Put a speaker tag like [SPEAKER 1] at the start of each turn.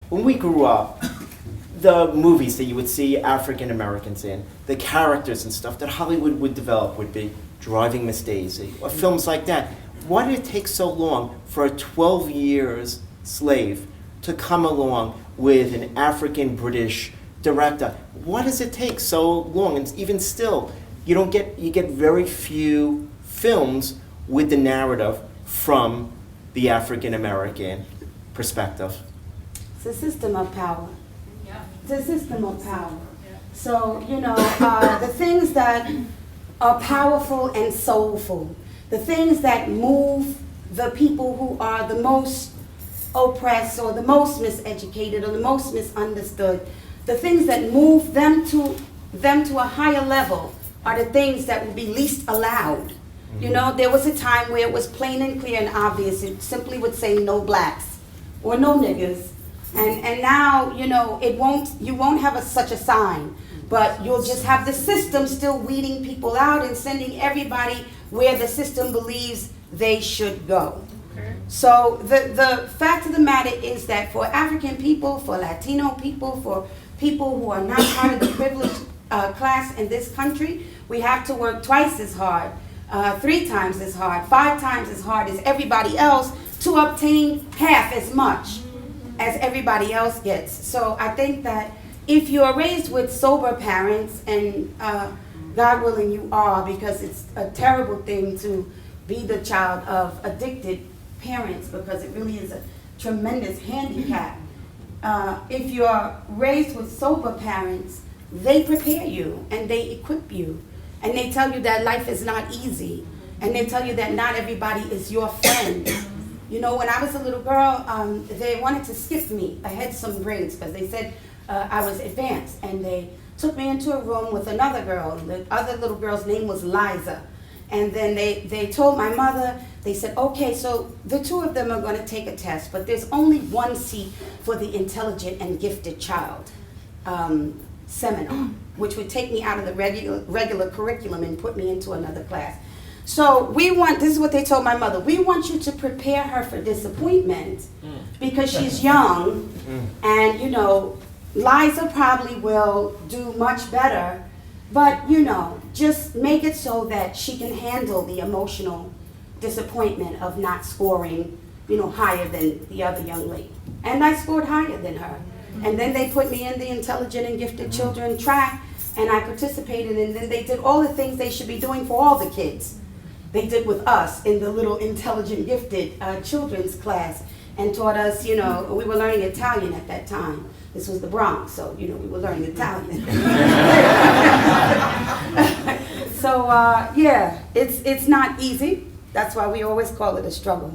[SPEAKER 1] when we grew up, the movies that you would see African Americans in, the characters and stuff that Hollywood would develop would be Driving Miss Daisy, or films like that. Why did it take so long for a 12 years slave to come along with an African British director? Why does it take so long? And even still, you get very few films with the narrative from the African American perspective.
[SPEAKER 2] It's a system of power.
[SPEAKER 3] Yeah.
[SPEAKER 2] It's a system of power.
[SPEAKER 3] Yeah.
[SPEAKER 2] So, the things that are powerful and soulful, the things that move the people who are the most oppressed or the most miseducated or the most misunderstood, the things that move them to a higher level are the things that will be least allowed. There was a time where it was plain and clear and obvious. It simply would say no blacks or no niggers. And now, you won't have such a sign, but you'll just have the system still weeding people out and sending everybody where the system believes they should go.
[SPEAKER 3] Okay.
[SPEAKER 2] So the fact of the matter is that for African people, for Latino people, for people who are not part of the privileged class in this country, we have to work twice as hard, 3 times as hard, 5 times as hard as everybody else to obtain half as much as everybody else gets. So I think that if you are raised with sober parents, and God willing you are, because it's a terrible thing to be the child of addicted parents, because it really is a tremendous handicap. If you are raised with sober parents, they prepare you and they equip you, and they tell you that life is not easy, and they tell you that not everybody is your friend. When I was a little girl, they wanted to skip me ahead some grades because they said I was advanced, and they took me into a room with another girl. The other little girl's name was Liza. And then they told my mother, they said, okay, so the 2 of them are going to take a test, but there's only 1 seat for the intelligent and gifted child seminar, which would take me out of the regular curriculum and put me into another class. So this is what they told my mother, we want you to prepare her for disappointment because she's young, and Liza probably will do much better, but just make it so that she can handle the emotional disappointment of not scoring, higher than the other young lady. And I scored higher than her. And then they put me in the intelligent and gifted children track, and I participated, and then they did all the things they should be doing for all the kids. They did with us in the little intelligent gifted children's class, and taught us, we were learning Italian at that time. This was the Bronx, so, we were learning Italian. So, it's not easy. That's why we always call it a struggle.